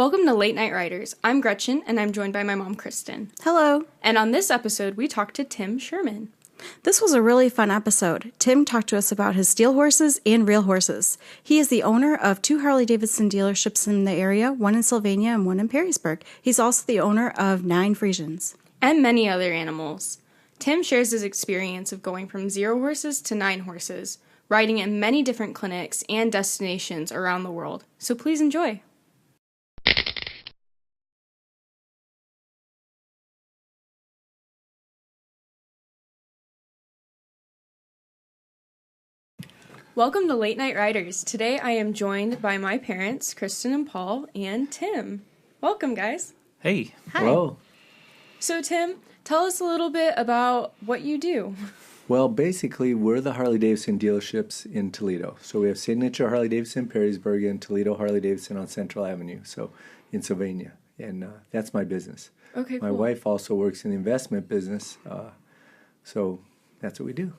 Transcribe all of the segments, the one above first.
Welcome to Late Night Riders. I'm Gretchen, and I'm joined by my mom, Kristen. Hello. And on this episode, we talked to Tim Sherman. This was a really fun episode. Tim talked to us about his steel horses and real horses. He is the owner of 2 Harley-Davidson dealerships in the area, one in Sylvania and one in Perrysburg. He's also the owner of 9 Friesians. And many other animals. Tim shares his experience of going from 0 horses to 9 horses, riding in many different clinics and destinations around the world. So please enjoy. Welcome to Late Night Riders. Today I am joined by my parents, Kristen and Paul, and Tim. Welcome, guys. Hey. Hi. Hello. So, Tim, tell us a little bit about what you do. Well, basically, we're the Harley-Davidson dealerships in Toledo. So we have Signature Harley-Davidson, Perrysburg, and Toledo Harley-Davidson on Central Avenue, so in Sylvania. And that's my business. Okay, cool. My wife also works in the investment business, so that's what we do.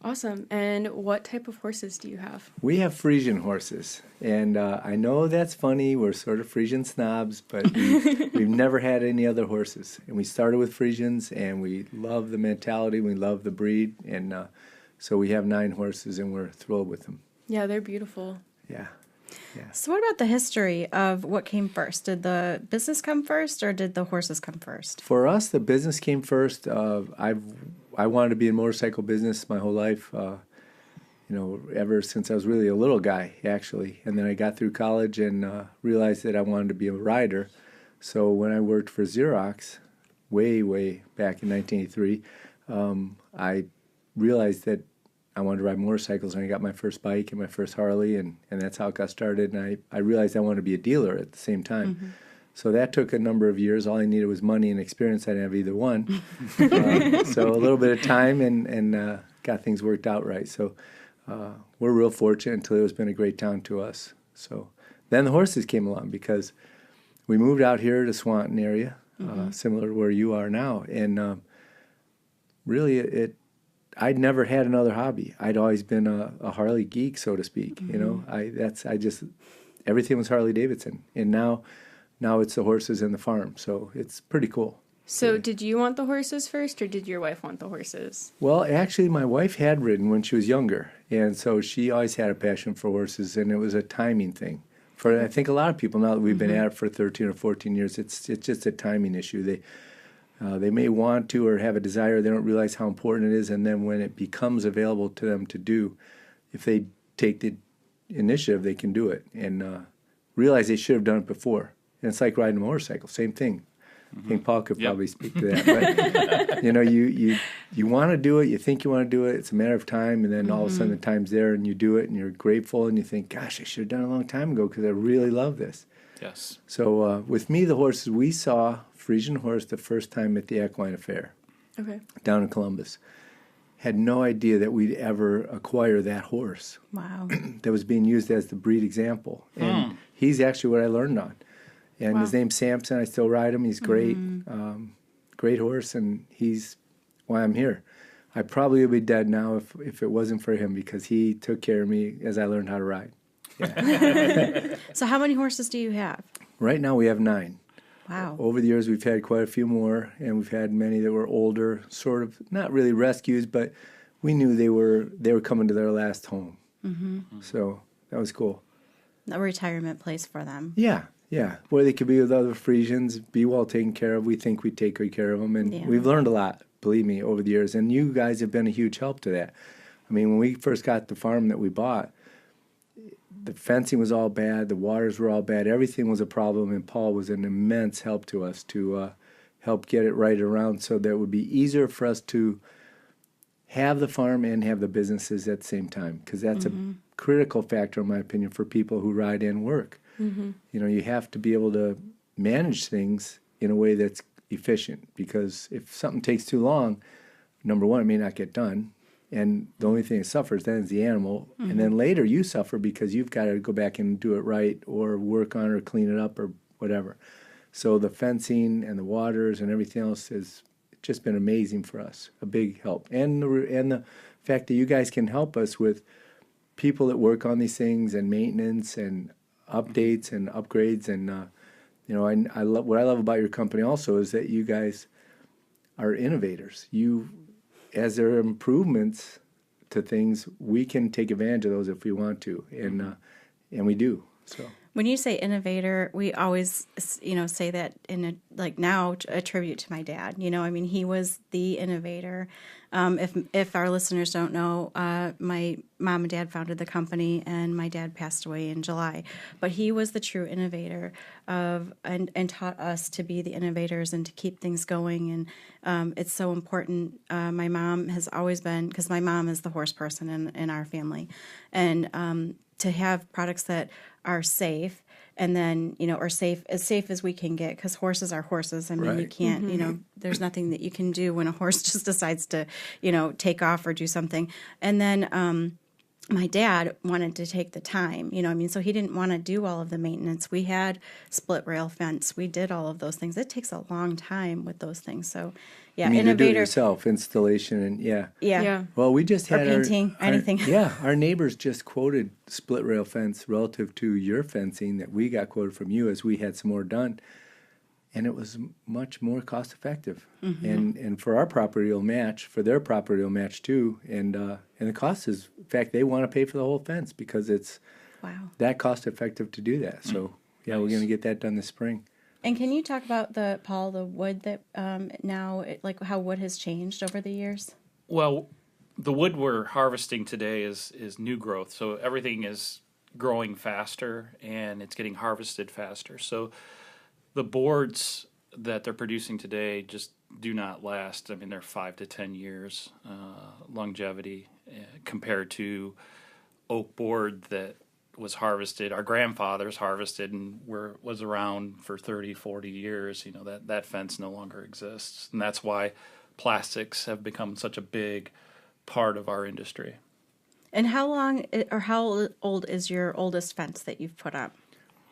Awesome. And what type of horses do you have? We have Friesian horses, and I know that's funny. We're sort of Friesian snobs, but we've never had any other horses. And we started with Friesians, and we love the mentality. We love the breed, and so we have 9 horses, and we're thrilled with them. Yeah, they're beautiful. Yeah. So what about the history of what came first? Did the business come first, or did the horses come first? For us, the business came first. I wanted to be in motorcycle business my whole life, ever since I was really a little guy, actually. And then I got through college and realized that I wanted to be a rider. So when I worked for Xerox, way back in 1983, I realized that I wanted to ride motorcycles, and I got my first bike and my first Harley, and that's how it got started. And I realized I wanted to be a dealer at the same time. Mm-hmm. So that took a number of years. All I needed was money and experience. I didn't have either one. So a little bit of time and got things worked out right. So we're real fortunate, and Toledo's been a great town to us. So then the horses came along because we moved out here to Swanton area, similar to where you are now. And really I'd never had another hobby. I'd always been a Harley geek, so to speak. Mm-hmm. Everything was Harley-Davidson. And now it's the horses and the farm, so it's pretty cool. So did you want the horses first, or did your wife want the horses? Well, actually, my wife had ridden when she was younger, and so she always had a passion for horses, and it was a timing thing. For I think a lot of people, now that we've been at it for 13 or 14 years, it's just a timing issue. They may want to or have a desire, they don't realize how important it is, and then when it becomes available to them to do, if they take the initiative, they can do it, and realize they should have done it before. And it's like riding a motorcycle, same thing. Mm-hmm. I think Paul could probably speak to that. But, you want to do it, you think you want to do it, it's a matter of time, and then all of a sudden the time's there, and you do it, and you're grateful, and you think, gosh, I should have done it a long time ago because I really love this. Yes. So with me, the horses, we saw Friesian horse the first time at the Equine Fair down in Columbus. Had no idea that we'd ever acquire that horse. Wow. That was being used as the breed example. And he's actually what I learned on. And his name's Samson. I still ride him. He's great. Great horse, and he's why I'm here. I probably would be dead now if it wasn't for him, because he took care of me as I learned how to ride. Yeah. So how many horses do you have? Right now we have 9. Wow. Over the years we've had quite a few more, and we've had many that were older, sort of not really rescues, but we knew they were coming to their last home. Mm-hmm. So that was cool. A retirement place for them. Yeah. Where they could be with other Friesians, be well taken care of. We think we take good care of them, and we've learned a lot, believe me, over the years. And you guys have been a huge help to that. I mean, when we first got the farm that we bought, the fencing was all bad, the waters were all bad, everything was a problem, and Paul was an immense help to us to help get it right around so that it would be easier for us to have the farm and have the businesses at the same time, because that's a critical factor, in my opinion, for people who ride and work. Mm-hmm. You have to be able to manage things in a way that's efficient, because if something takes too long, number one, it may not get done, and the only thing that suffers then is the animal, and then later you suffer because you've got to go back and do it right or work on it or clean it up or whatever. So the fencing and the waters and everything else has just been amazing for us, a big help. And the fact that you guys can help us with people that work on these things and maintenance and updates and upgrades, and You know, what I love about your company also is that you guys are innovators. As there are improvements to things, we can take advantage of those if we want to, and we do. So when you say innovator, we always, say that now a tribute to my dad. I mean, he was the innovator. If our listeners don't know, my mom and dad founded the company, and my dad passed away in July. But he was the true innovator and taught us to be the innovators and to keep things going. And it's so important. My mom has always been, because my mom is the horse person in our family, and to have products that are safe, and then, are as safe as we can get, because horses are horses. I mean, Right. you can't, there's nothing that you can do when a horse just decides to, take off or do something. And then my dad wanted to take the time, so he didn't want to do all of the maintenance. We had split rail fence. We did all of those things. It takes a long time with those things. So, yeah, you mean innovator. to do it yourself, installation, and Yeah. Well, we just had painting, anything. Our neighbors just quoted split rail fence relative to your fencing that we got quoted from you as we had some more done, and it was much more cost effective. And for our property, it'll match. For their property, it'll match too. And the cost is, in fact, they want to pay for the whole fence because it's that cost effective to do that. So we're going to get that done this spring. And can you talk about the wood that now, how wood has changed over the years? Well, the wood we're harvesting today is new growth, so everything is growing faster and it's getting harvested faster. So the boards that they're producing today just do not last. I mean, they're 5 to 10 years longevity compared to oak board that was harvested, our grandfathers harvested and was around for 30, 40 years. That fence no longer exists. And that's why plastics have become such a big part of our industry. And how old is your oldest fence that you've put up?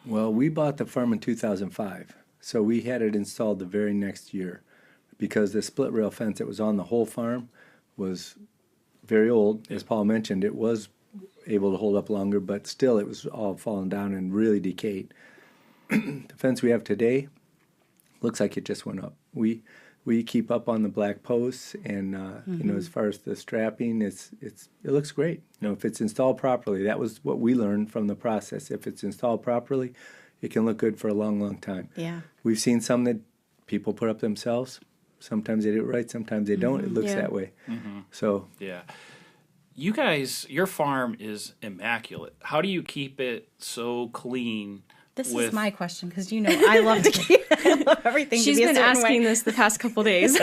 Well, we bought the farm in 2005, so we had it installed the very next year because the split rail fence that was on the whole farm was very old. As Paul mentioned, it was able to hold up longer, but still it was all fallen down and really decayed. The fence we have today looks like it just went up. We keep up on the black posts, and as far as the strapping, it looks great. If it's installed properly, that was what we learned from the process. If it's installed properly, it can look good for a long, long time. Yeah, we've seen some that people put up themselves. Sometimes they do it right, sometimes they don't. It looks that way. So yeah. You guys, your farm is immaculate. How do you keep it so clean? This is my question, because I love to keep everything. She's been asking this the past couple days.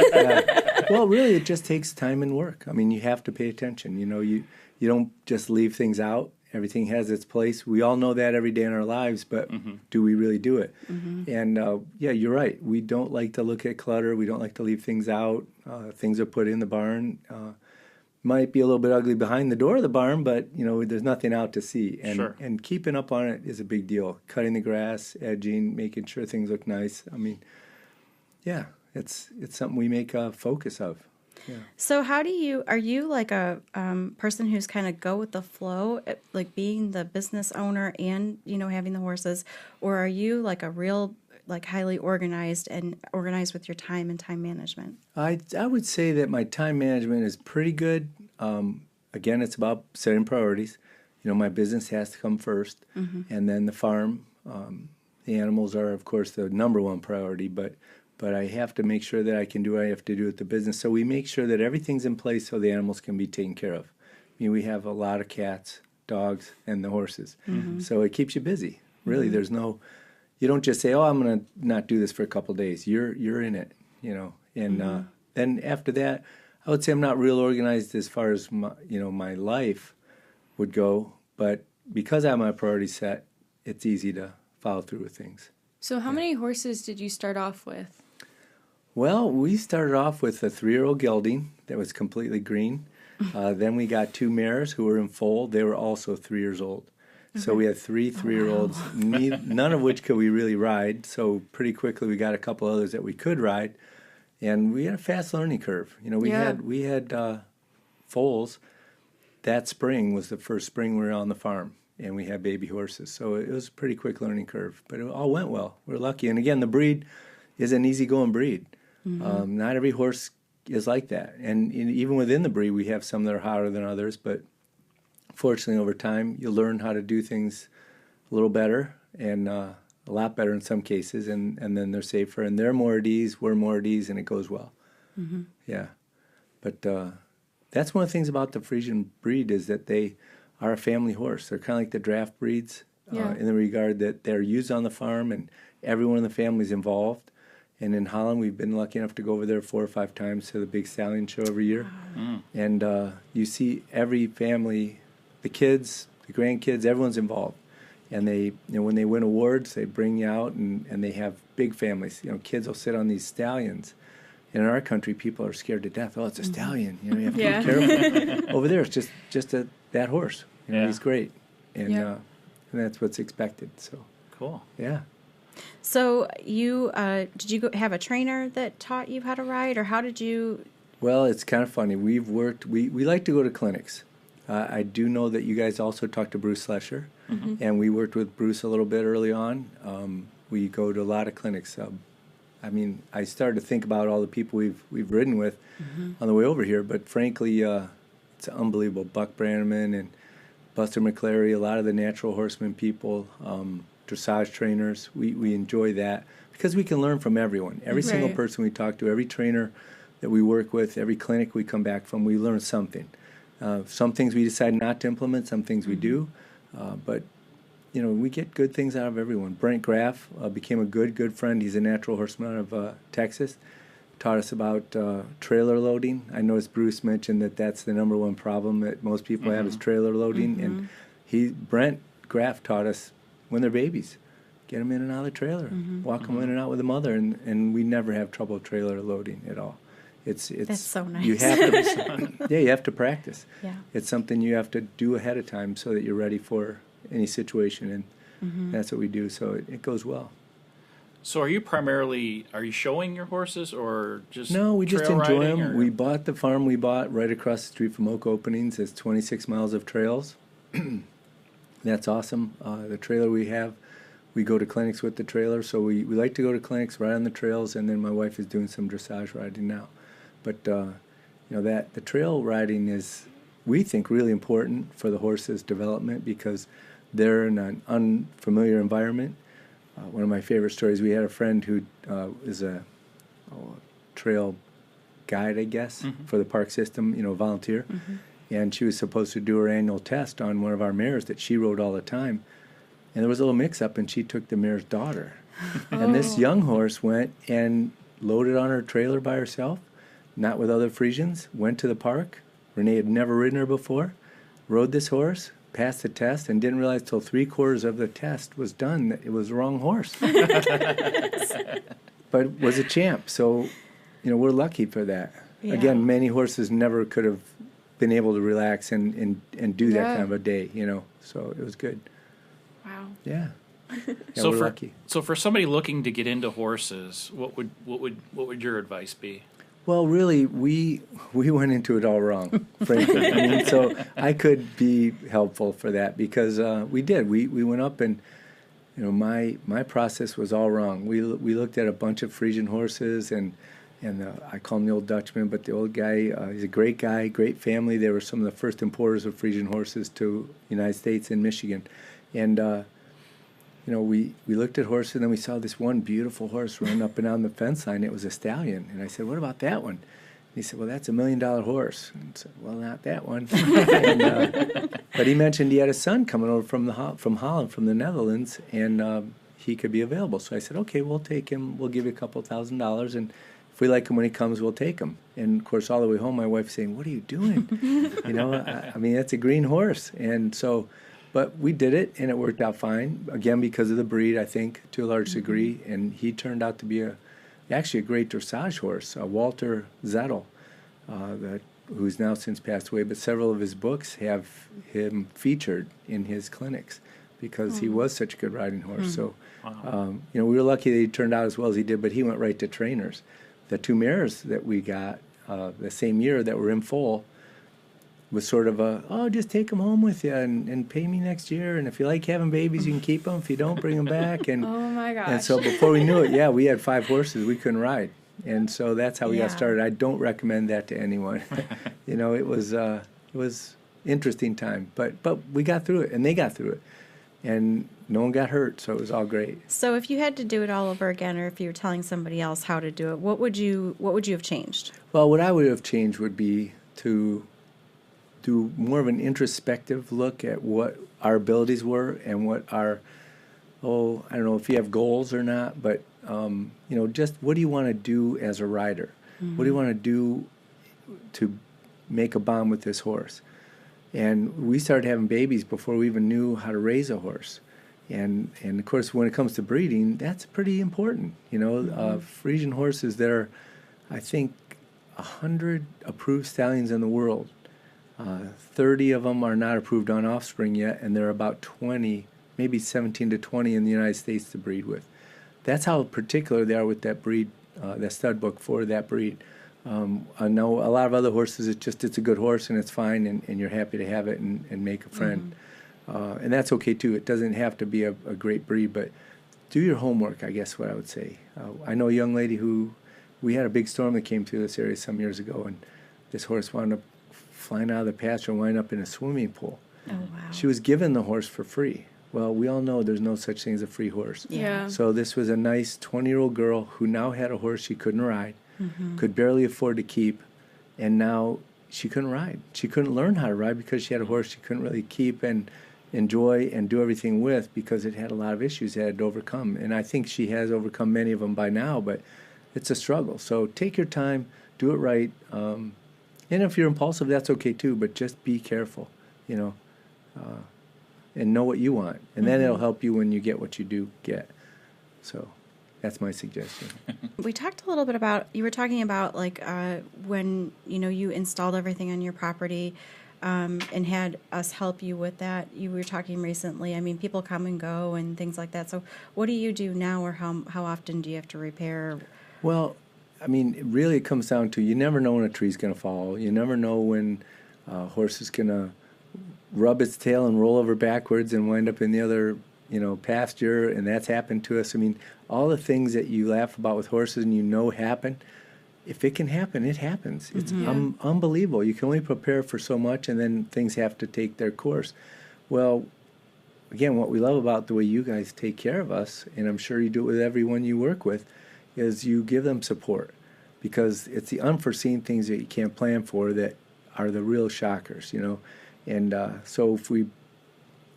Well, really, it just takes time and work. I mean, you have to pay attention. You don't just leave things out. Everything has its place. We all know that every day in our lives, but do we really do it? And you're right. We don't like to look at clutter. We don't like to leave things out. Things are put in the barn. Might be a little bit ugly behind the door of the barn, but there's nothing out to see. And keeping up on it is a big deal. Cutting the grass, edging, making sure things look nice. I mean, it's something we make a focus of. Yeah. So are you like a person who's kind of go with the flow, like being the business owner and, having the horses, or are you like a real, like highly organized with your time and time management? I would say that my time management is pretty good. Again, it's about setting priorities. My business has to come first, and then the farm. The animals are, of course, the number one priority, but I have to make sure that I can do what I have to do with the business. So we make sure that everything's in place so the animals can be taken care of. I mean, we have a lot of cats, dogs, and the horses. So it keeps you busy. Really, there's no... You don't just say, "Oh, I'm going to not do this for a couple of days." You're in it, And then after that, I would say I'm not real organized as far as my life would go. But because I have my priorities set, it's easy to follow through with things. So how many horses did you start off with? Well, we started off with a 3-year-old gelding that was completely green. Then we got 2 mares who were in foal. They were also 3 years old. So we had 3 3-year-olds, none of which could we really ride. So pretty quickly we got a couple others that we could ride, and we had a fast learning curve. We had foals. That spring was the first spring we were on the farm, and we had baby horses. So it was a pretty quick learning curve, but it all went well. We're lucky. And again, the breed is an easygoing breed. Not every horse is like that. And even within the breed, we have some that are hotter than others, but fortunately over time, you learn how to do things a little better and a lot better in some cases, and then they're safer. And they're more at ease, we're more at ease, and it goes well. Yeah. But that's one of the things about the Friesian breed is that they are a family horse. They're kind of like the draft breeds in the regard that they're used on the farm and everyone in the family is involved. And in Holland, we've been lucky enough to go over there 4 or 5 times to the big stallion show every year. And you see every family, the kids, the grandkids, everyone's involved. And they, when they win awards, they bring you out and they have big families. Kids will sit on these stallions. And in our country, people are scared to death. Oh, it's a stallion. You have to be careful. Over there, it's just that horse. He's great. And that's what's expected. So cool. Yeah. So you did you have a trainer that taught you how to ride, or how did you? Well, it's kind of funny. We like to go to clinics. I do know that you guys also talked to Bruce Slesher, and we worked with Bruce a little bit early on. We go to a lot of clinics. I started to think about all the people we've ridden with on the way over here, but frankly, it's unbelievable. Buck Brannaman and Buster McClary, a lot of the natural horseman people, dressage trainers. We enjoy that because we can learn from everyone. Every single person we talk to, every trainer that we work with, every clinic we come back from, we learn something. Some things we decide not to implement, some things we do, but we get good things out of everyone. Brent Graff became a good friend. He's a natural horseman out of Texas. Taught us about trailer loading. I noticed Bruce mentioned that's the number one problem that most people have is trailer loading, and Brent Graff taught us when they're babies, get them in and out of the trailer, walk them in and out with the mother, and we never have trouble trailer loading at all. It's That's so nice. You have to, you have to practice. Yeah. It's something you have to do ahead of time so that you're ready for any situation, and that's what we do. So it goes well. So are you showing your horses or just No, we just trail enjoy riding, them. or? We bought the farm we bought right across the street from Oak Openings. It's 26 miles of trails. That's awesome. The trailer we have, we go to clinics with the trailer, so we like to go to clinics right on the trails, and then my wife is doing some dressage riding now. But that the trail riding is, we think, really important for the horse's development because they're in an unfamiliar environment. One of my favorite stories, we had a friend who is a trail guide, I guess, for the park system, volunteer. And she was supposed to do her annual test on one of our mares that she rode all the time. And there was a little mix-up, and she took the mare's daughter. And this young horse went and loaded on her trailer by herself, not with other Friesians, went to the park. Renee had never ridden her before, rode this horse, passed the test, and didn't realize till 3/4 of the test was done that it was the wrong horse. But was a champ, so we're lucky for that. Yeah. Again, many horses never could have been able to relax and do that kind of a day, so it was good. Wow. Yeah. So we're lucky. So for somebody looking to get into horses, what would your advice be? Well, really, we went into it all wrong, frankly. So I could be helpful for that because we did. We went up and, my process was all wrong. We looked at a bunch of Friesian horses and I call him the old Dutchman, but the old guy, he's a great guy, great family. They were some of the first importers of Friesian horses to the United States and Michigan. And, we looked at horses, and then we saw this one beautiful horse run up and down the fence line. It was a stallion. And I said, what about that one? And he said, well, that's $1 million horse. And I said, well, not that one. But he mentioned he had a son coming over from Holland, from the Netherlands, and he could be available. So I said, okay, we'll take him. We'll give you a couple $1,000, and if we like him when he comes, we'll take him. And, of course, all the way home, my wife's saying, what are you doing? That's a green horse. And so, but we did it, and it worked out fine, again, because of the breed, I think, to a large degree. And he turned out to be actually a great dressage horse, Walter Zettel, who's now since passed away. But several of his books have him featured in his clinics because he was such a good riding horse. So, we were lucky that he turned out as well as he did, but he went right to trainers. The 2 mares that we got the same year that were in foal, was sort of just take them home with you and pay me next year. And if you like having babies, you can keep them. If you don't, bring them back. And Oh my gosh. and so before we knew it, we had 5 horses. We couldn't ride. And so that's how we got started. I don't recommend that to anyone. It was interesting time, but we got through it, and they got through it, and no one got hurt, so it was all great. So if you had to do it all over again, or if you were telling somebody else how to do it, what would you have changed? Well, what I would have changed would be to do more of an introspective look at what our abilities were and what our, I don't know if you have goals or not, but just what do you want to do as a rider? Mm-hmm. What do you want to do to make a bond with this horse? And we started having babies before we even knew how to raise a horse. And of course, when it comes to breeding, that's pretty important. Friesian horses, there are, I think, 100 approved stallions in the world. 30 of them are not approved on offspring yet, and there are about 20, maybe 17 to 20 in the United States to breed with. That's how particular they are with that breed, that stud book for that breed. I know a lot of other horses, it's a good horse and it's fine, and you're happy to have it and make a friend. And that's okay too. It doesn't have to be a great breed, but do your homework, I guess what I would say. I know a young lady we had a big storm that came through this area some years ago, and this horse wound up flying out of the pasture and wind up in a swimming pool. Oh, wow. She was given the horse for free. Well, we all know there's no such thing as a free horse. Yeah. So this was a nice 20-year-old girl who now had a horse she couldn't ride, could barely afford to keep, and now she couldn't ride. She couldn't learn how to ride because she had a horse she couldn't really keep and enjoy and do everything with because it had a lot of issues it had to overcome. And I think she has overcome many of them by now, but it's a struggle. So take your time, do it right. And if you're impulsive, that's okay too, but just be careful, and know what you want. And then it'll help you when you get what you do get. So that's my suggestion. We talked a little bit about, you were talking about when, you installed everything on your property and had us help you with that. You were talking recently, people come and go and things like that. So what do you do now, or how often do you have to repair? Well, really it comes down to, you never know when a tree's going to fall. You never know when a horse is going to rub its tail and roll over backwards and wind up in the other, pasture, and that's happened to us. All the things that you laugh about with horses and happen, if it can happen, it happens. It's unbelievable. You can only prepare for so much, and then things have to take their course. Well, again, what we love about the way you guys take care of us, and I'm sure you do it with everyone you work with, is you give them support, because it's the unforeseen things that you can't plan for that are the real shockers, And so if we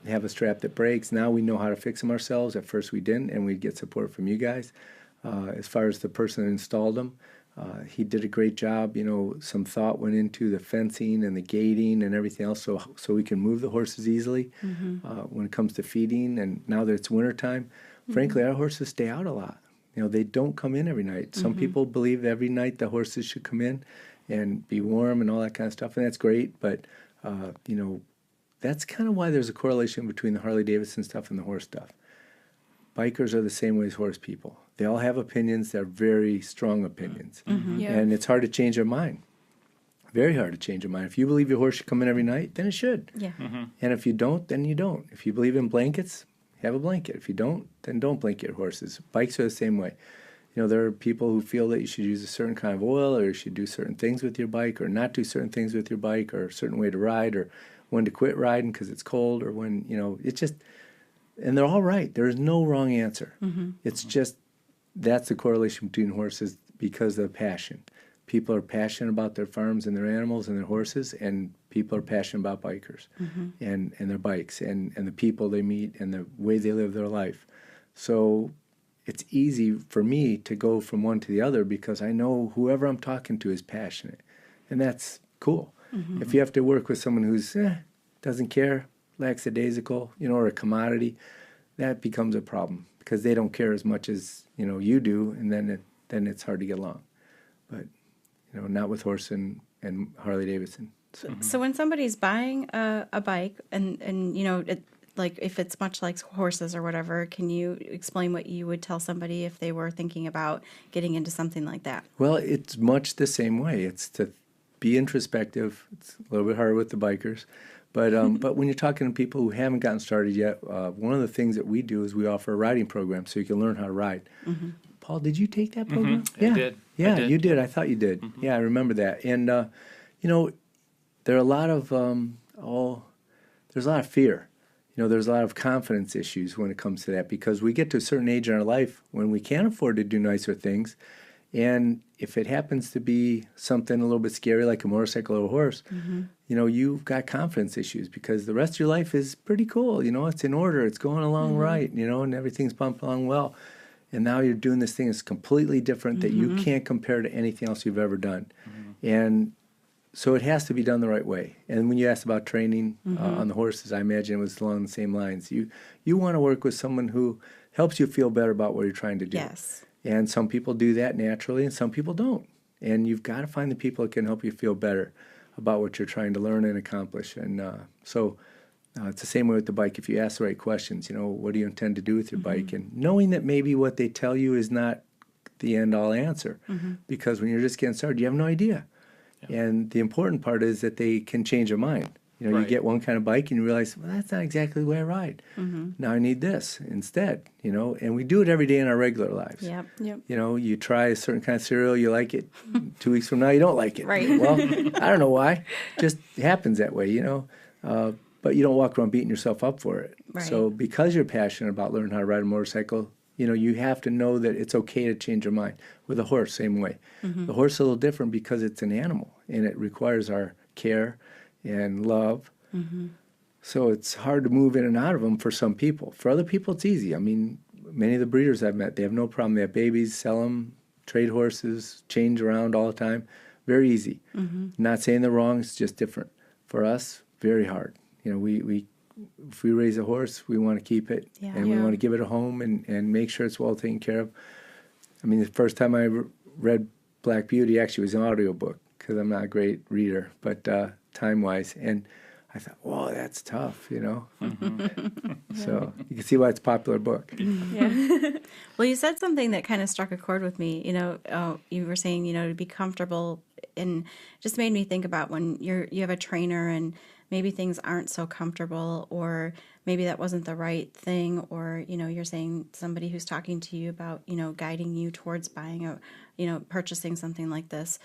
have a strap that breaks, now we know how to fix them ourselves. At first we didn't, and we'd get support from you guys. As far as the person that installed them, he did a great job. Some thought went into the fencing and the gating and everything else so we can move the horses easily when it comes to feeding. And now that it's wintertime, frankly, our horses stay out a lot. They don't come in every night. Some people believe every night the horses should come in and be warm and all that kind of stuff, and that's great, but that's kind of why there's a correlation between the Harley-Davidson stuff and the horse stuff. Bikers are the same way as horse people. They all have opinions. They're very strong opinions. And it's hard to change their mind. Very hard to change their mind. If you believe your horse should come in every night, then it should. Yeah. And if you don't, then you don't. If you believe in blankets, have a blanket. If you don't, then don't blanket your horses. Bikes are the same way. There are people who feel that you should use a certain kind of oil, or you should do certain things with your bike, or not do certain things with your bike, or a certain way to ride, or when to quit riding because it's cold, or when, it's just, and they're all right. There is no wrong answer. It's just, that's the correlation between horses because of passion. People are passionate about their farms and their animals and their horses, and people are passionate about bikers and their bikes and the people they meet and the way they live their life. So it's easy for me to go from one to the other because I know whoever I'm talking to is passionate, and that's cool. If you have to work with someone who's doesn't care, lackadaisical, or a commodity, that becomes a problem because they don't care as much as you do, and then it's hard to get along. But not with horse and Harley-Davidson. So when somebody's buying a bike, and if it's much like horses or whatever, can you explain what you would tell somebody if they were thinking about getting into something like that? Well, it's much the same way. It's to be introspective. It's a little bit harder with the bikers. But when you're talking to people who haven't gotten started yet, one of the things that we do is we offer a riding program so you can learn how to ride. Mm-hmm. Paul, did you take that program? I did. Yeah, I did. you did. I thought you did. Mm-hmm. Yeah, I remember that. And, there are a lot of, there's a lot of fear. There's a lot of confidence issues when it comes to that because we get to a certain age in our life when we can't afford to do nicer things. And if it happens to be something a little bit scary like a motorcycle or a horse, you've got confidence issues because the rest of your life is pretty cool. It's in order. It's going along right, and everything's bumping along well. And now you're doing this thing that's completely different that you can't compare to anything else you've ever done. And so it has to be done the right way. And when you asked about training on the horses, I imagine it was along the same lines. You want to work with someone who helps you feel better about what you're trying to do. Yes. And some people do that naturally and some people don't. And you've got to find the people that can help you feel better about what you're trying to learn and accomplish. And so it's the same way with the bike. If you ask the right questions, what do you intend to do with your bike? And knowing that maybe what they tell you is not the end-all answer. Because when you're just getting started, you have no idea. Yeah. And the important part is that they can change their mind. You get one kind of bike and you realize, well, that's not exactly the way I ride. Now I need this instead, and we do it every day in our regular lives. Yep. You try a certain kind of cereal, you like it. 2 weeks from now, you don't like it. Right. Well, I don't know why. Just happens that way, but you don't walk around beating yourself up for it. Right. So because you're passionate about learning how to ride a motorcycle, you have to know that it's okay to change your mind. With a horse, same way. The horse is a little different because it's an animal, and it requires our care and love. So it's hard to move in and out of them for some people. For other people, it's easy. I mean, many of the breeders I've met, they have no problem. They have babies, sell them, trade horses, change around all the time. Very easy. Not saying they're wrong, it's just different. For us, very hard. If we raise a horse, we want to keep it, and we want to give it a home and make sure it's well taken care of. I mean, the first time I read Black Beauty actually was an audiobook because I'm not a great reader, but time-wise. And I thought, whoa, that's tough, So you can see why it's a popular book. Well, you said something that kind of struck a chord with me. You were saying, to be comfortable, and just made me think about when you have a trainer and maybe things aren't so comfortable, or maybe that wasn't the right thing, or, you're saying somebody who's talking to you about, guiding you towards buying purchasing something like this.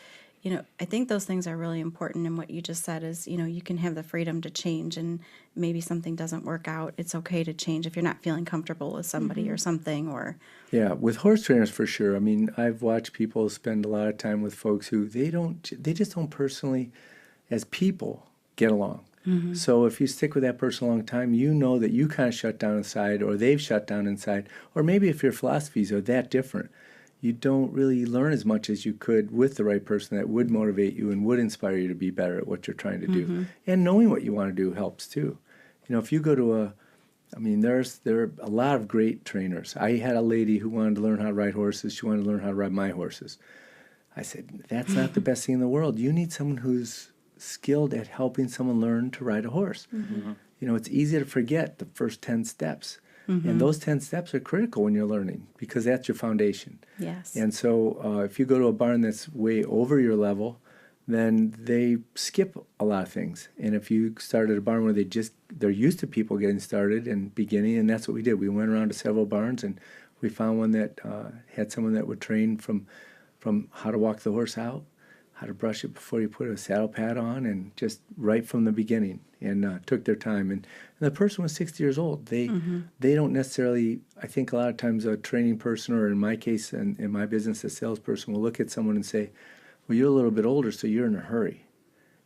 I think those things are really important. And what you just said is, you can have the freedom to change, and maybe something doesn't work out. It's okay to change if you're not feeling comfortable with somebody or something. Or yeah, with horse trainers for sure. I mean, I've watched people spend a lot of time with folks who they just don't personally, as people, get along. So if you stick with that person a long time, that you kind of shut down inside, or they've shut down inside, or maybe if your philosophies are that different, you don't really learn as much as you could with the right person that would motivate you and would inspire you to be better at what you're trying to do. And knowing what you want to do helps too. If you go to there are a lot of great trainers. I had a lady who wanted to learn how to ride horses. She wanted to learn how to ride my horses. I said, that's not the best thing in the world. You need someone who's skilled at helping someone learn to ride a horse. It's easy to forget the first 10 steps. And those 10 steps are critical when you're learning because that's your foundation. Yes. And so if you go to a barn that's way over your level, then they skip a lot of things. And if you start at a barn where they're used to people getting started and beginning, and that's what we did. We went around to several barns and we found one that had someone that would train from how to walk the horse out, how to brush it before you put a saddle pad on, and just right from the beginning, and took their time. And the person was 60 years old. They don't necessarily, I think a lot of times a training person, or in my case, and in my business, a salesperson will look at someone and say, well, you're a little bit older, so you're in a hurry.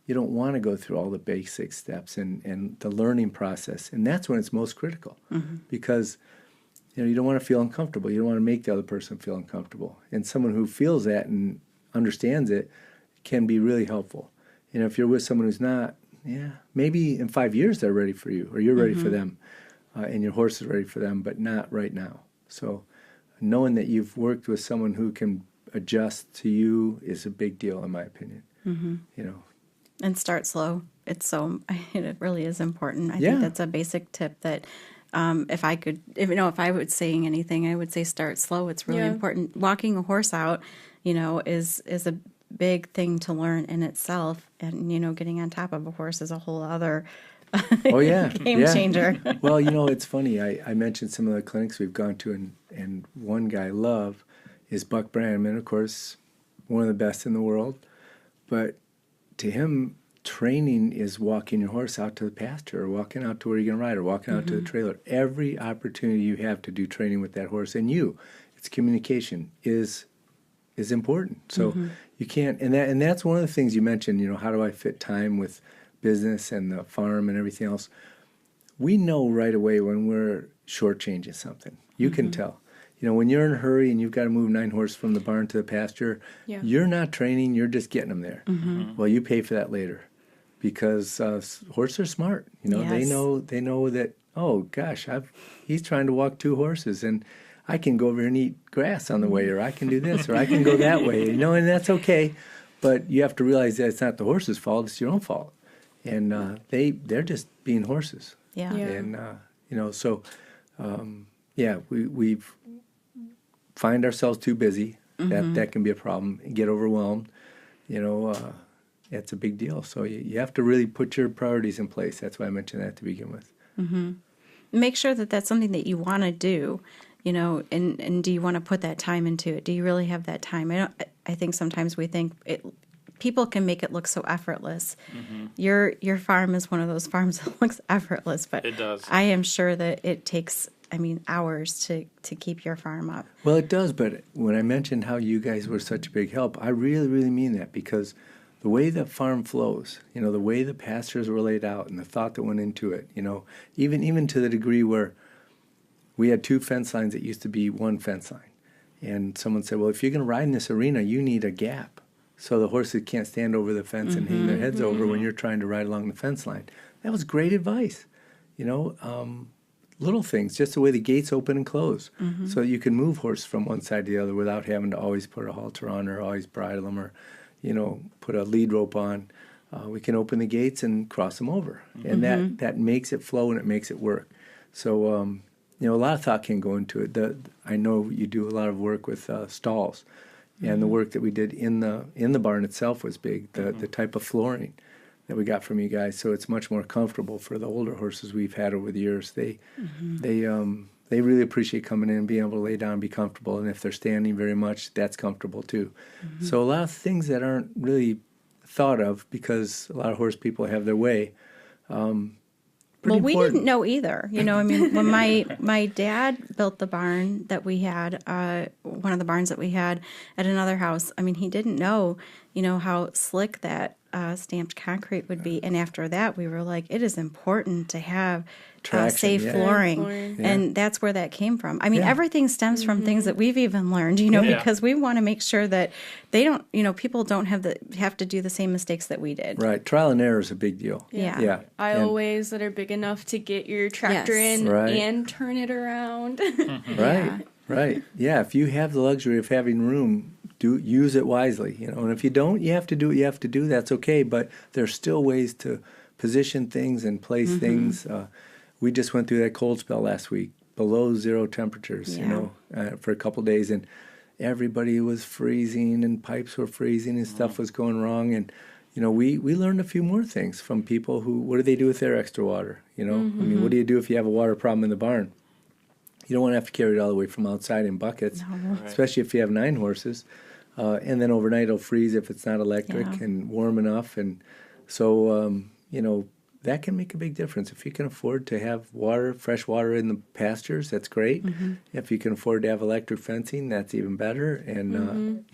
You don't want to go through all the basic steps and the learning process. And that's when it's most critical because you don't want to feel uncomfortable. You don't want to make the other person feel uncomfortable. And someone who feels that and understands it can be really helpful. If you're with someone who's not, maybe in 5 years they're ready for you, or you're ready for them, and your horse is ready for them, but not right now. So knowing that you've worked with someone who can adjust to you is a big deal, in my opinion. And start slow. It really is important. I think that's a basic tip that if I was saying anything, I would say start slow. It's really important. Walking a horse out, is a big thing to learn in itself. And, getting on top of a horse is a whole other Oh, yeah. game yeah. changer. Well, it's funny. I mentioned some of the clinics we've gone to, and one guy I love is Buck Brannaman, of course, one of the best in the world. But to him, training is walking your horse out to the pasture, or walking out to where you're going to ride, or walking out to the trailer. Every opportunity you have to do training with that horse, and its communication is important. So you can't, and that's one of the things you mentioned. How do I fit time with business and the farm and everything else? We know right away when we're shortchanging something. You can tell. When you're in a hurry and you've got to move 9 horses from the barn to the pasture, you're not training, you're just getting them there. Well, you pay for that later, because horses are smart. Yes. They know that, oh gosh, he's trying to walk 2 horses, and I can go over here and eat grass on the way, or I can do this, or I can go that way, and that's okay. But you have to realize that it's not the horse's fault, it's your own fault. And they're just being horses. Yeah. And, we find ourselves too busy. That can be a problem. Get overwhelmed. It's a big deal. So you have to really put your priorities in place. That's why I mentioned that to begin with. Make sure that that's something that you want to do, and do you want to put that time into it? Do you really have that time? I think sometimes we think people can make it look so effortless. Your farm is one of those farms that looks effortless, but it does. I am sure that it takes, hours to keep your farm up. Well, it does, but when I mentioned how you guys were such a big help, I really, really mean that, because the way the farm flows, the way the pastures were laid out and the thought that went into it, even to the degree where we had 2 fence lines that used to be 1 fence line. And someone said, well, if you're going to ride in this arena, you need a gap, so the horses can't stand over the fence and hang their heads over when you're trying to ride along the fence line. That was great advice. Little things, just the way the gates open and close, so you can move horses from one side to the other without having to always put a halter on, or always bridle them, or put a lead rope on. We can open the gates and cross them over, and that makes it flow and it makes it work. So a lot of thought can go into it. I know you do a lot of work with stalls. And the work that we did in the barn itself was big. The type of flooring that we got from you guys, so it's much more comfortable for the older horses we've had over the years. They really appreciate coming in and being able to lay down and be comfortable. And if they're standing very much, that's comfortable too. So a lot of things that aren't really thought of, because a lot of horse people have their way. Well, we didn't know either. When my dad built the barn that we had, one of the barns that we had at another house, he didn't know, how slick that stamped concrete would be. And after that, we were like, it is important to have safe flooring. And that's where that came from. Everything stems from things that we've even learned, because we want to make sure that they don't, people don't have to do the same mistakes that we did. Right. Trial and error is a big deal. Yeah. Aisleways that are big enough to get your tractor in and turn it around. Right. Yeah. If you have the luxury of having room, use it wisely, and if you don't, you have to do what you have to do. That's okay, but there's still ways to position things and place things. We just went through that cold spell last week, below 0 temperatures, for a couple of days, and everybody was freezing, and pipes were freezing, and stuff was going wrong. And we learned a few more things from people who, what do they do with their extra water? What do you do if you have a water problem in the barn? You don't want to have to carry it all the way from outside in buckets, especially if you have 9 horses. And then overnight it'll freeze if it's not electric and warm enough. And so, that can make a big difference. If you can afford to have fresh water in the pastures, that's great. If you can afford to have electric fencing, that's even better. And,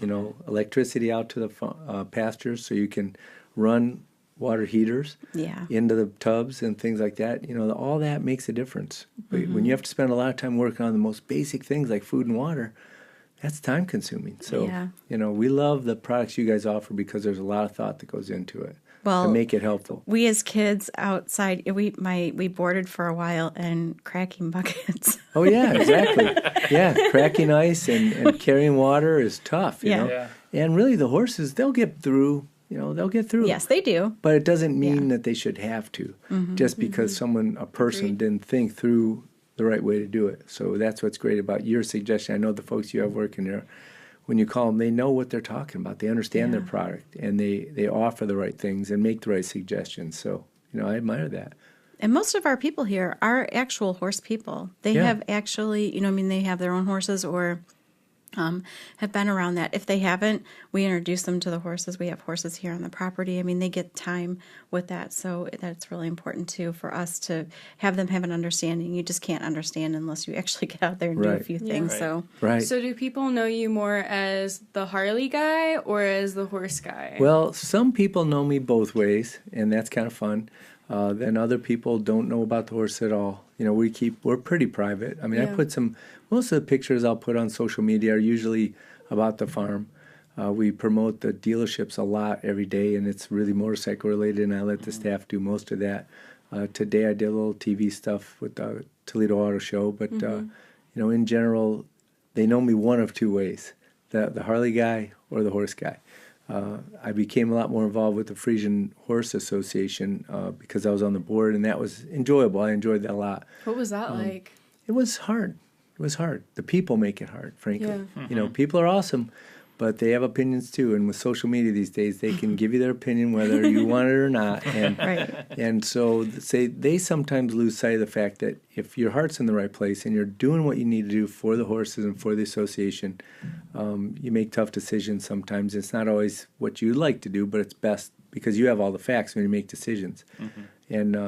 electricity out to the pastures, so you can run water heaters into the tubs and things like that. All that makes a difference. But when you have to spend a lot of time working on the most basic things like food and water, that's time consuming. So, we love the products you guys offer, because there's a lot of thought that goes into it to make it helpful. We as kids outside, we boarded for a while and cracking buckets. Oh, yeah, exactly. Yeah, cracking ice and carrying water is tough, you know. And really the horses, they'll get through. They'll get through. Yes, they do. But it doesn't mean that they should have to, just because a person didn't think through the right way to do it. So that's what's great about your suggestion. I know the folks you have working there when you call them, they know what they're talking about. They understand their product, and they offer the right things and make the right suggestions. So, I admire that. And most of our people here are actual horse people. They have actually, they have their own horses or have been around that. If they haven't, we introduce them to the horses. We have horses here on the property. I mean, they get time with that. So that's really important, too, for us to have them have an understanding. You just can't understand unless you actually get out there and do a few things. Right. So do people know you more as the Harley guy or as the horse guy? Well, some people know me both ways, and that's kind of fun. Then other people don't know about the horse at all. We're pretty private. I mean, I put most of the pictures I'll put on social media are usually about the farm. We promote the dealerships a lot every day, and it's really motorcycle related, and I let the staff do most of that. Today I did a little TV stuff with the Toledo Auto Show, but in general, they know me one of two ways: the Harley guy or the horse guy. I became a lot more involved with the Friesian Horse Association because I was on the board, and that was enjoyable. I enjoyed that a lot. What was that like? It was hard. It was hard. The people make it hard, frankly. Yeah. People are awesome, but they have opinions too. And with social media these days, they can give you their opinion whether you want it or not. And and so they sometimes lose sight of the fact that if your heart's in the right place and you're doing what you need to do for the horses and for the association, you make tough decisions sometimes. It's not always what you'd like to do, but it's best because you have all the facts when you make decisions. And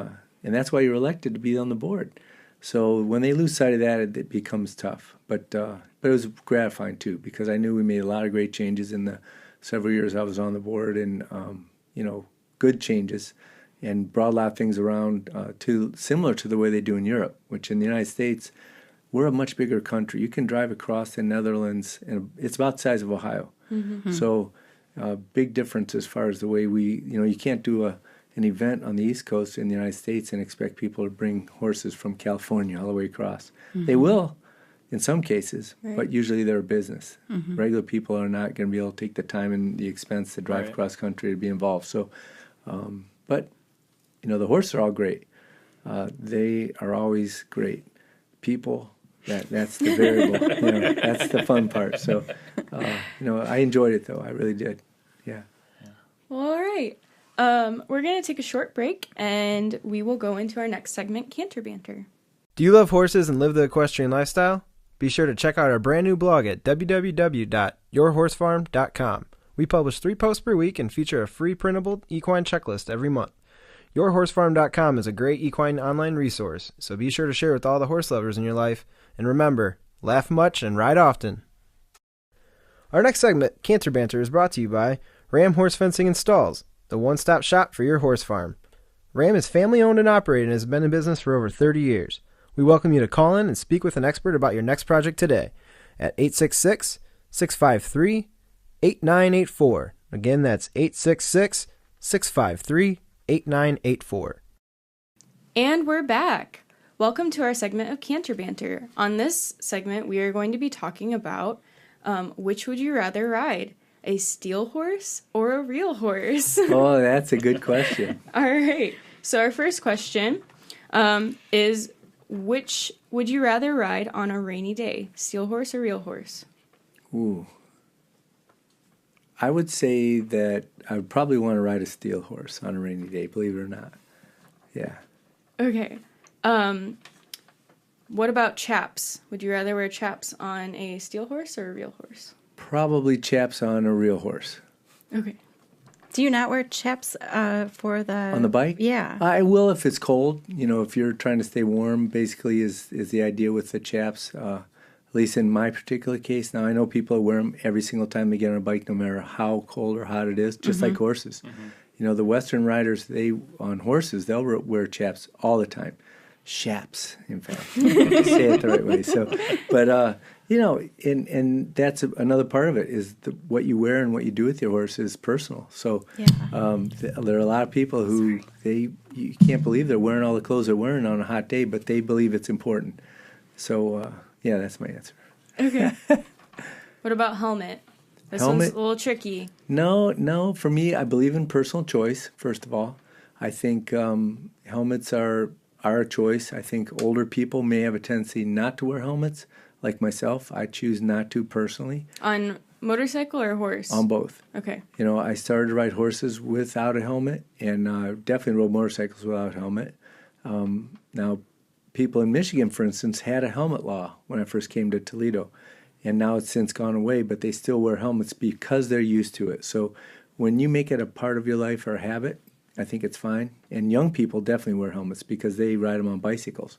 that's why you're elected to be on the board. So when they lose sight of that, it becomes tough. But it was gratifying, too, because I knew we made a lot of great changes in the several years I was on the board and, good changes and brought a lot of things around similar to the way they do in Europe, which in the United States, we're a much bigger country. You can drive across the Netherlands, and it's about the size of Ohio. So big difference as far as the way you can't do an event on the East Coast in the United States and expect people to bring horses from California all the way across. They will in some cases, but usually they're a business. Regular people are not going to be able to take the time and the expense to drive across country to be involved. So, but, the horses are all great. They are always great. People, that's the variable. That's the fun part. So, I enjoyed it, though. I really did. Yeah. Well, all right. We're going to take a short break, and we will go into our next segment, Canter Banter. Do you love horses and live the equestrian lifestyle? Be sure to check out our brand new blog at www.yourhorsefarm.com. We publish 3 posts per week and feature a free printable equine checklist every month. Yourhorsefarm.com is a great equine online resource, so be sure to share with all the horse lovers in your life. And remember, laugh much and ride often. Our next segment, Canter Banter, is brought to you by RAMM Horse Fencing and Stalls, the one-stop shop for your horse farm. RAMM is family-owned and operated and has been in business for over 30 years. We welcome you to call in and speak with an expert about your next project today at 866-653-8984. Again, that's 866-653-8984. And we're back. Welcome to our segment of Canter Banter. On this segment, we are going to be talking about which would you rather ride, a steel horse or a real horse? Oh, that's a good question. All right. So our first question is, which would you rather ride on a rainy day, steel horse or real horse? Ooh. I would say that I would probably want to ride a steel horse on a rainy day, believe it or not. Yeah. Okay. What about chaps? Would you rather wear chaps on a steel horse or a real horse? Probably chaps on a real horse. Okay. Do you not wear chaps for the... On the bike? Yeah. I will if it's cold. If you're trying to stay warm, basically is the idea with the chaps, at least in my particular case. Now, I know people wear them every single time they get on a bike, no matter how cold or hot it is, just like horses. The Western riders, on horses, they'll wear chaps all the time. Chaps, in fact. To say it the right way. So, but, and that's another part of it is what you wear and what you do with your horse is personal. So there are a lot of people who you can't believe they're wearing all the clothes they're wearing on a hot day, but they believe it's important. So, that's my answer. Okay. What about helmet? This one's a little tricky. No. For me, I believe in personal choice, first of all. I think helmets are a choice. I think older people may have a tendency not to wear helmets. Like myself, I choose not to personally. On motorcycle or horse? On both. Okay. You know, I started to ride horses without a helmet, and definitely rode motorcycles without a helmet. Now, people in Michigan, for instance, had a helmet law when I first came to Toledo, and now it's since gone away, but they still wear helmets because they're used to it. So when you make it a part of your life or a habit, I think it's fine. And young people definitely wear helmets because they ride them on bicycles.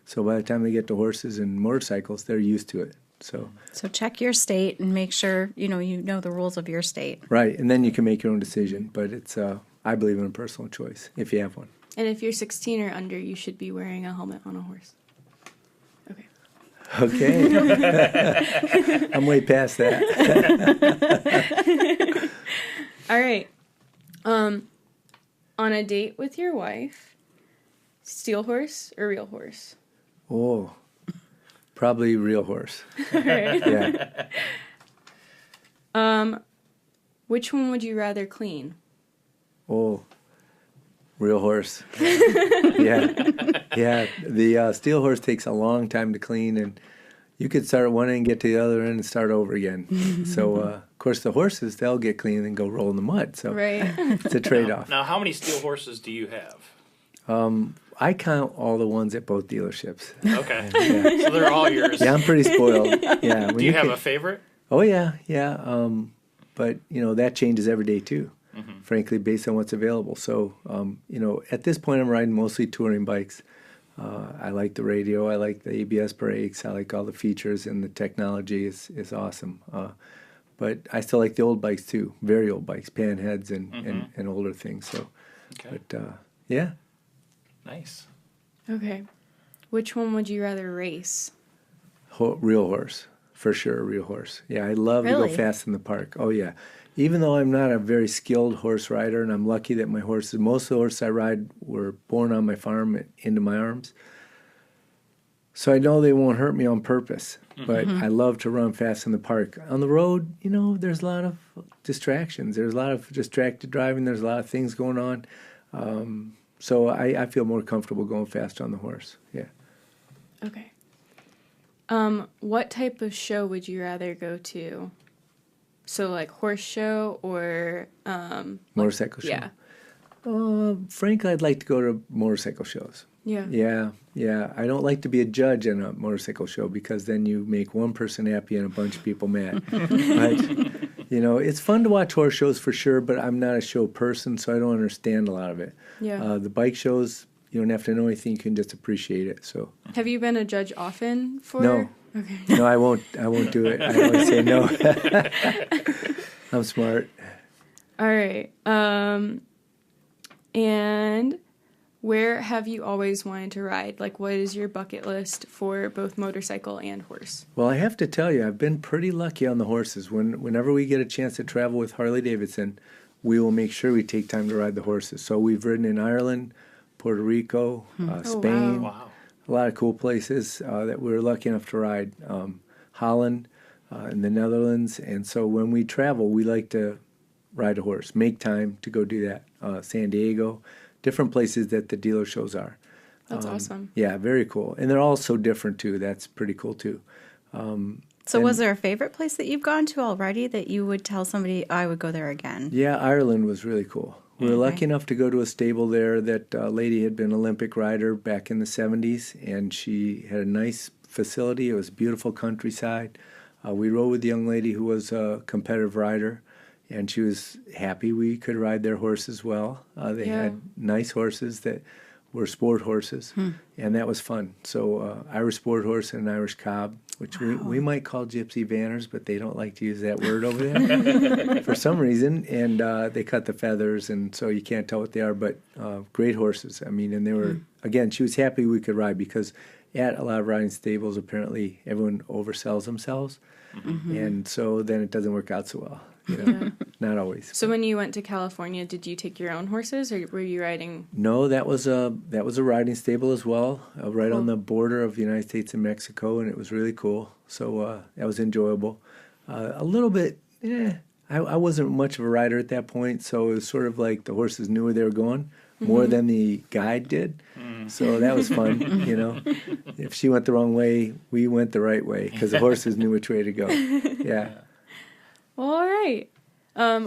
So by the time they get to horses and motorcycles, they're used to it. So check your state and make sure you know the rules of your state. Right, and then you can make your own decision. But it's I believe in a personal choice if you have one. And if you're 16 or under, you should be wearing a helmet on a horse. Okay. Okay. I'm way past that. All right. On a date with your wife, steel horse or real horse? Oh, probably real horse. All right. Yeah. Which one would you rather clean? Oh, real horse. Yeah. The steel horse takes a long time to clean, and you could start at one end, get to the other end, and start over again. So, of course, the horses, they'll get clean and go roll in the mud. So Right. it's a trade-off. Now, how many steel horses do you have? I count all the ones at both dealerships. Okay. Yeah. So they're all yours. Yeah, I'm pretty spoiled. Yeah. Do you have a favorite? Oh, yeah. But, that changes every day, too. Frankly, based on what's available. So, at this point, I'm riding mostly touring bikes. I like the radio. I like the ABS brakes. I like all the features, and the technology is awesome. But I still like the old bikes, too. Very old bikes, panheads and older things. So, Okay. but, yeah. Nice. Okay. Which one would you rather race? Real horse. For sure, real horse. Yeah, I love to Really? go fast in the park. Oh, yeah. Even though I'm not a very skilled horse rider, and I'm lucky that most of the horses I ride were born on my farm into my arms. So I know they won't hurt me on purpose, but I love to run fast in the park. On the road, there's a lot of distractions. There's a lot of distracted driving. There's a lot of things going on. So I feel more comfortable going fast on the horse. Yeah. Okay. What type of show would you rather go to? So like horse show or Motorcycle show? Yeah. Frankly, I'd like to go to motorcycle shows. Yeah. Yeah. I don't like to be a judge in a motorcycle show because then you make one person happy and a bunch of people mad. But, it's fun to watch horse shows for sure, but I'm not a show person, so I don't understand a lot of it. Yeah. The bike shows, you don't have to know anything, you can just appreciate it. So. Have you been a judge often for? No. Okay. No, I won't do it. I always say no. I'm smart. All right. And where have you always wanted to ride? Like, what is your bucket list for both motorcycle and horse? Well, I have to tell you, I've been pretty lucky on the horses. Whenever we get a chance to travel with Harley-Davidson, we will make sure we take time to ride the horses. So we've ridden in Ireland, Puerto Rico, Spain. Wow. A lot of cool places that we were lucky enough to ride. Holland, in the Netherlands. And so when we travel, we like to ride a horse, make time to go do that. San Diego, different places that the dealer shows are. That's awesome. Yeah, very cool. And they're all so different, too. That's pretty cool, too. So was there a favorite place that you've gone to already that you would tell somebody, I would go there again? Yeah, Ireland was really cool. We were lucky enough to go to a stable there that a lady had been an Olympic rider back in the 70s, and she had a nice facility. It was a beautiful countryside. We rode with a young lady who was a competitive rider, and she was happy we could ride their horse as well. They had nice horses that were sport horses, and that was fun. So Irish sport horse and an Irish cob, which we might call gypsy vanners, but they don't like to use that word over there for some reason. And they cut the feathers, and so you can't tell what they are, but great horses. I mean, and they were, again, she was happy we could ride because at a lot of riding stables, apparently everyone oversells themselves, and so then it doesn't work out so well. Not always. So when you went to California, did you take your own horses, or were you riding? No, that was a riding stable as well, right on the border of the United States and Mexico, and it was really cool. So that was enjoyable. A little bit, I wasn't much of a rider at that point, so it was sort of like the horses knew where they were going more than the guide did. So that was fun, If she went the wrong way, we went the right way because the horses knew which way to go. Yeah. Well, all right.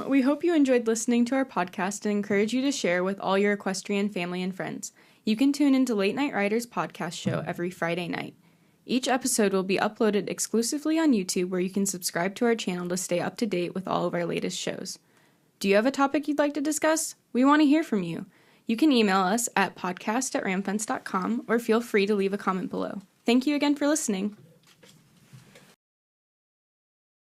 We hope you enjoyed listening to our podcast and encourage you to share with all your equestrian family and friends. You can tune into Late Night Riders podcast show every Friday night. Each episode will be uploaded exclusively on YouTube, where you can subscribe to our channel to stay up to date with all of our latest shows. Do you have a topic you'd like to discuss? We want to hear from you. You can email us at podcast@ramfence.com or feel free to leave a comment below. Thank you again for listening.